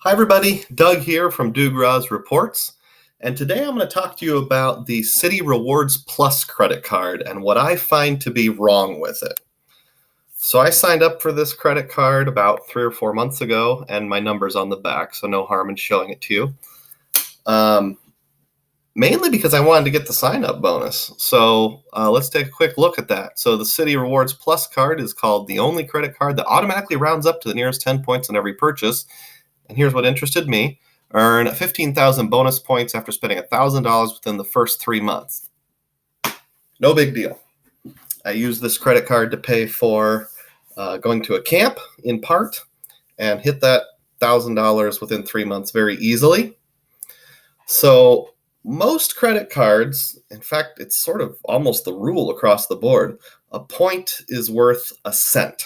Hi everybody, Doug here from Dugra's Reports, and today I'm going to talk to you about the Citi Rewards Plus credit card and what I find to be wrong with it. So I signed up for this credit card about 3 or 4 months ago, and my number's on the back, so no harm in showing it to you. Mainly because I wanted to get the sign-up bonus. So let's take a quick look at that. So the Citi Rewards Plus card is called the only credit card that automatically rounds up to the nearest 10 points on every purchase. And here's what interested me. Earn 15,000 bonus points after spending $1,000 within the first 3 months. No big deal. I use this credit card to pay for going to a camp in part and hit that $1,000 within 3 months very easily. So most credit cards, in fact, it's sort of almost the rule across the board, a point is worth a cent.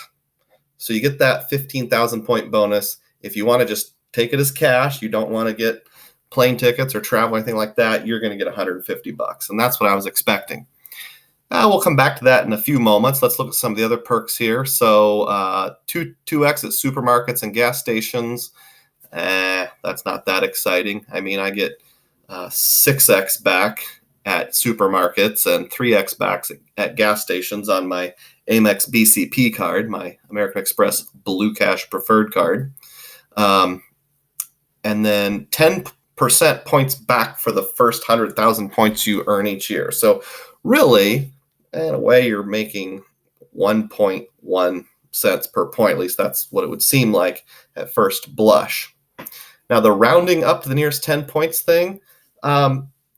So you get that 15,000 point bonus. If you want to just take it as cash, you don't want to get plane tickets or travel or anything like that, you're going to get $150. And that's what I was expecting. We'll come back to that in a few moments. Let's look at some of the other perks here. So 2x at supermarkets and gas stations. That's not that exciting. I mean, I get 6x back at supermarkets and 3x back at gas stations on my Amex BCP card, my American Express Blue Cash Preferred card. And then 10% points back for the first 100,000 points you earn each year. So really, in a way, you're making 1.1 cents per point. At least that's what it would seem like at first blush. Now, the rounding up to the nearest 10 points thing,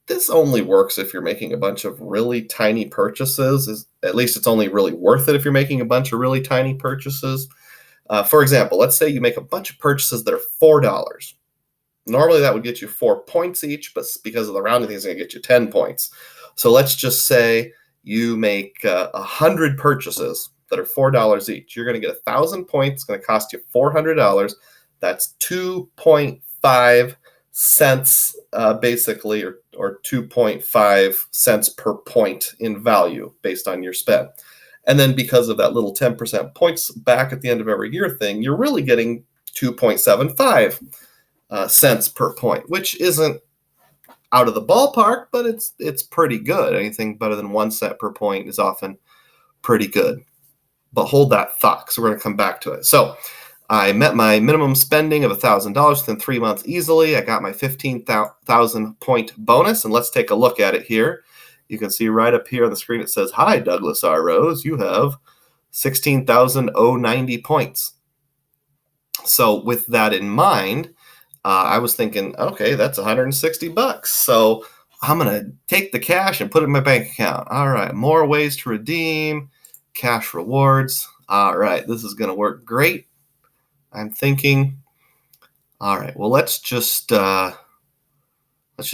this only works if you're making a bunch of really tiny purchases. At least it's only really worth it if you're making a bunch of really tiny purchases. For example, let's say you make a bunch of purchases that are $4. Normally that would get you 4 points each, but because of the rounding thing, it's going to get you 10 points. So let's just say you make 100 purchases that are $4 each. You're going to get 1,000 points. It's going to cost you $400. That's 2.5 cents basically, or 2.5 cents per point in value based on your spend. And then because of that little 10% points back at the end of every year thing, you're really getting 2.75 cents per point, which isn't out of the ballpark, but it's pretty good. Anything better than 1 cent per point is often pretty good. But hold that thought, because we're going to come back to it. So I met my minimum spending of $1,000 within 3 months easily. I got my 15,000 point bonus, and let's take a look at it here. You can see right up here on the screen it says, "Hi, Douglas R. Rose, you have 16,090 points." So with that in mind, I was thinking, okay, that's $160. So I'm going to take the cash and put it in my bank account. All right, more ways to redeem, cash rewards. All right, this is going to work great, I'm thinking. All right, well, let's just start with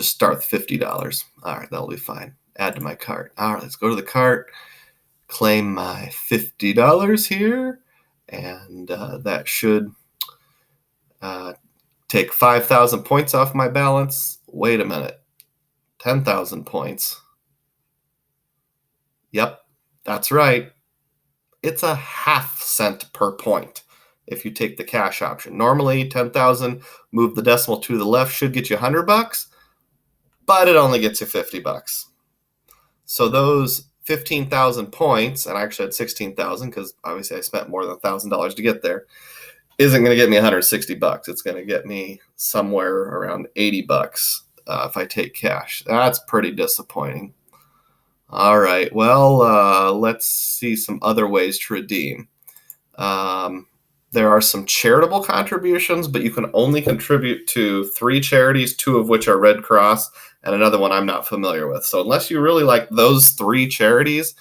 $50. All right, that'll be fine. Add to my cart. All right, let's go to the cart, claim my $50 here, and that should take 5,000 points off my balance. Wait a minute, 10,000 points. Yep, that's right. It's a half cent per point if you take the cash option. Normally, 10,000, move the decimal to the left, should get you $100, but it only gets you $50. So those 15,000 points, and I actually had 16,000 because obviously I spent more than $1,000 to get there, isn't going to get me $160. It's going to get me somewhere around $80 if I take cash. That's pretty disappointing. All right, well, let's see some other ways to redeem. There are some charitable contributions, but you can only contribute to 3 charities, 2 of which are Red Cross, and another one I'm not familiar with. So unless you really like those 3 charities,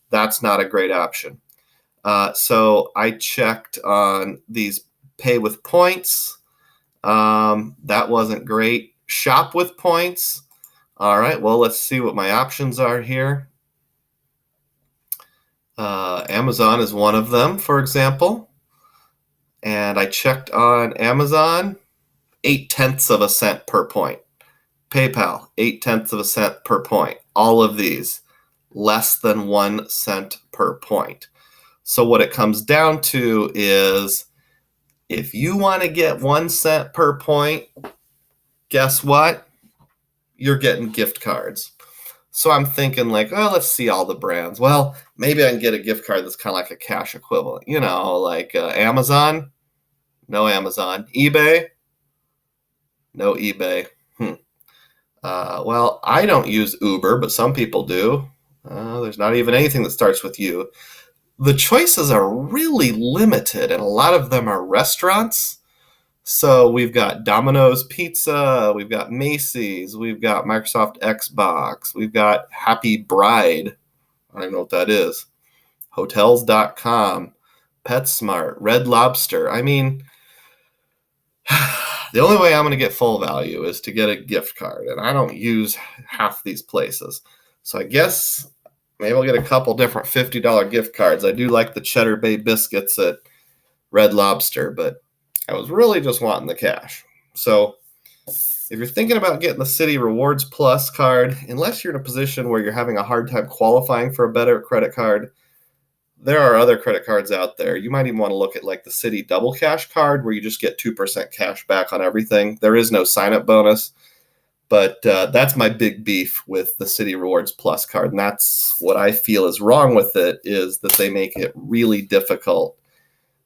that's not a great option. So I checked on these pay with points. That wasn't great. Shop with points. All right, well, let's see what my options are here. Amazon is one of them, for example. And I checked on Amazon, 0.8 of a cent per point. PayPal, 0.8 of a cent per point. All of these, less than 1 cent per point. So what it comes down to is If you want to get 1 cent per point, guess what? You're getting gift cards. So I'm thinking like, oh, let's see all the brands. Well, maybe I can get a gift card that's kind of like a cash equivalent, like Amazon, no Amazon, eBay, no eBay. Well, I don't use Uber, but some people do. There's not even anything that starts with U. The choices are really limited, and a lot of them are restaurants. So we've got Domino's Pizza, we've got Macy's, we've got Microsoft Xbox, we've got Happy Bride. I don't know what that is. Hotels.com, PetSmart, Red Lobster. I mean, the only way I'm going to get full value is to get a gift card, and I don't use half these places. So I guess maybe I'll get a couple different $50 gift cards. I do like the Cheddar Bay biscuits at Red Lobster, but I was really just wanting the cash. So if you're thinking about getting the Citi Rewards Plus card, unless you're in a position where you're having a hard time qualifying for a better credit card, there are other credit cards out there. You might even want to look at like the Citi Double Cash card, where you just get 2% cash back on everything. There is no sign-up bonus, but that's my big beef with the Citi Rewards Plus card. And that's what I feel is wrong with it, is that they make it really difficult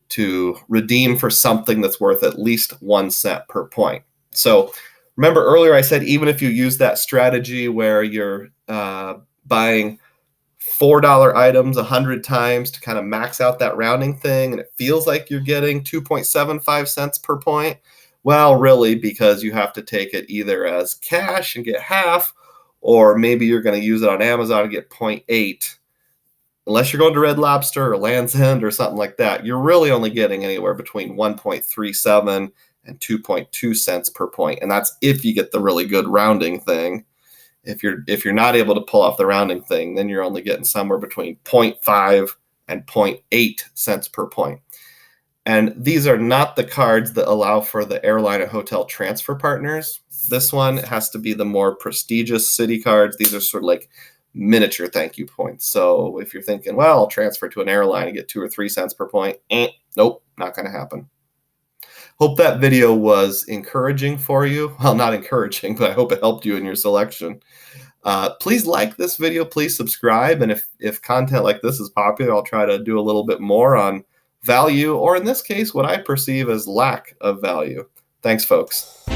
to redeem for something that's worth at least 1 cent per point. So remember earlier I said, even if you use that strategy where you're buying $4 items 100 times to kind of max out that rounding thing, and it feels like you're getting 2.75 cents per point, well, really, because you have to take it either as cash and get half, or maybe you're going to use it on Amazon and get 0.8. Unless you're going to Red Lobster or Land's End or something like that, you're really only getting anywhere between 1.37 and 2.2 cents per point. And that's if you get the really good rounding thing. If you're not able to pull off the rounding thing, then you're only getting somewhere between 0.5 and 0.8 cents per point. And these are not the cards that allow for the airline and hotel transfer partners. This one has to be the more prestigious Citi cards. These are sort of like miniature ThankYou points. So if you're thinking, well, I'll transfer to an airline and get 2 or 3 cents per point, nope, not going to happen. Hope that video was encouraging for you. Well, not encouraging, but I hope it helped you in your selection. Please like this video. Please subscribe. And if content like this is popular, I'll try to do a little bit more on value, or in this case, what I perceive as lack of value. Thanks, folks.